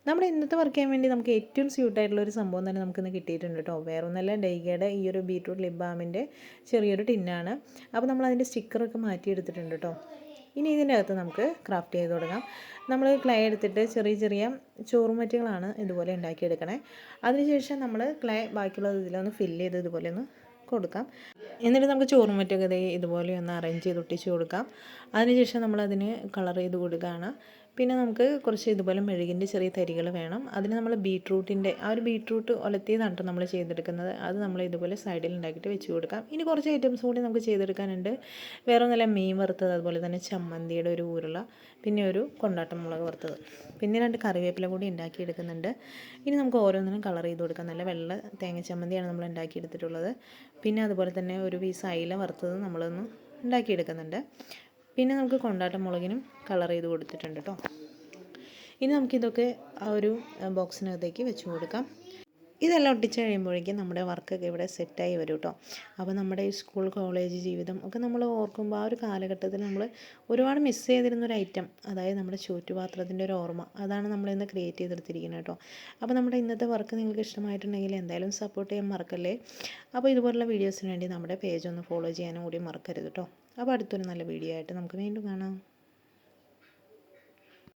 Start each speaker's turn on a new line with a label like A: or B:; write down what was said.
A: നമ്മുടെ ഇന്നത്തെ വർക്ക് ചെയ്യാൻ വേണ്ടി നമുക്ക് ഏറ്റവും സ്യൂട്ടായിട്ടുള്ള ഒരു സംഭവം തന്നെ നമുക്കിന്ന് കിട്ടിയിട്ടുണ്ട് കേട്ടോ. വേറൊന്നല്ല, ഡൈഗയുടെ ഈ ഒരു ബീറ്റ്റൂട്ട് ലിപ് ബാമിൻ്റെ ചെറിയൊരു ടിന്നാണ്. അപ്പോൾ നമ്മൾ അതിൻ്റെ സ്റ്റിക്കറൊക്കെ മാറ്റിയെടുത്തിട്ടുണ്ട് കേട്ടോ. ഇനി ഇതിൻ്റെ അകത്ത് നമുക്ക് ക്രാഫ്റ്റ് ചെയ്ത് തുടങ്ങാം. നമ്മൾ ക്ലേ എടുത്തിട്ട് ചെറിയ ചെറിയ ചോറുമറ്റുകളാണ് ഇതുപോലെ ഉണ്ടാക്കിയെടുക്കണേ. അതിനുശേഷം നമ്മൾ ക്ലേ ബാക്കിയുള്ളത് ഇതിലൊന്ന് ഫില്ല് ചെയ്ത് ഇതുപോലെ ഒന്ന് കൊടുക്കാം. എന്നിട്ട് നമുക്ക് ചോറുമറ്റൊക്കെ ഇതുപോലെ ഒന്ന് അറേഞ്ച് ചെയ്ത് ഒട്ടിച്ച് കൊടുക്കാം. അതിനുശേഷം നമ്മളതിന് കളർ ചെയ്ത് കൊടുക്കുകയാണ്. പിന്നെ നമുക്ക് കുറച്ച് ഇതുപോലെ മെഴുകിൻ്റെ ചെറിയ തരികൾ വേണം. അതിന് നമ്മൾ ബീട്രൂട്ടിൻ്റെ ആ ഒരു ബീട്രൂട്ട് ഒലത്തിയതാണ് കേട്ടോ നമ്മൾ ചെയ്തെടുക്കുന്നത്. അത് നമ്മൾ ഇതുപോലെ സൈഡിൽ ഉണ്ടാക്കിയിട്ട് വെച്ച് കൊടുക്കാം. ഇനി കുറച്ച് ഐറ്റംസ് കൂടി നമുക്ക് ചെയ്തെടുക്കാനുണ്ട്. വേറെ ഒന്നുമല്ല, മീൻ വറുത്തത്, അതുപോലെ തന്നെ ചമ്മന്തിയുടെ ഒരു ഉരുള, പിന്നെ ഒരു കൊണ്ടാട്ടം മുളക് വറുത്തത്, പിന്നെ 2 കറിവേപ്പില കൂടി ഉണ്ടാക്കിയെടുക്കുന്നുണ്ട്. ഇനി നമുക്ക് ഓരോന്നിനും കളർ ചെയ്ത് കൊടുക്കാം. നല്ല വെള്ള തേങ്ങ ചമ്മന്തിയാണ് നമ്മൾ ഉണ്ടാക്കിയെടുത്തിട്ടുള്ളത്. പിന്നെ അതുപോലെ തന്നെ ഒരു പീസ് അയില വറുത്തത് നമ്മളൊന്ന് ഉണ്ടാക്കിയെടുക്കുന്നുണ്ട്. പിന്നെ നമുക്ക് കൊണ്ടാട്ടം മുളകിനും കളർ ചെയ്ത് കൊടുത്തിട്ടുണ്ട് കേട്ടോ. ഇനി നമുക്കിതൊക്കെ ആ ഒരു ബോക്സിനകത്തേക്ക് വെച്ച് കൊടുക്കാം. ഇതെല്ലാം ഒട്ടിച്ച് കഴിയുമ്പോഴേക്കും നമ്മുടെ വർക്കൊക്കെ ഇവിടെ സെറ്റായി വരും കേട്ടോ. അപ്പോൾ നമ്മുടെ ഈ സ്കൂൾ കോളേജ് ജീവിതം ഒക്കെ നമ്മൾ ഓർക്കുമ്പോൾ ആ ഒരു കാലഘട്ടത്തിൽ നമ്മൾ ഒരുപാട് മിസ് ചെയ്തിരുന്നൊരു ഐറ്റം, അതായത് നമ്മുടെ ചുറ്റുപാത്രത്തിൻ്റെ ഒരു ഓർമ്മ, അതാണ് നമ്മളിന്ന് ക്രിയേറ്റ് ചെയ്തെടുത്തിരിക്കുന്നത് കേട്ടോ. അപ്പോൾ നമ്മുടെ ഇന്നത്തെ വർക്ക് നിങ്ങൾക്ക് ഇഷ്ടമായിട്ടുണ്ടെങ്കിൽ എന്തായാലും സപ്പോർട്ട് ചെയ്യാൻ മറക്കല്ലേ. അപ്പോൾ ഇതുപോലുള്ള വീഡിയോസിന് വേണ്ടി നമ്മുടെ പേജ് ഒന്ന് ഫോളോ ചെയ്യാനും കൂടി മറക്കരുത് കേട്ടോ. അപ്പോൾ അടുത്തൊരു നല്ല വീഡിയോ ആയിട്ട് നമുക്ക് വീണ്ടും കാണാം.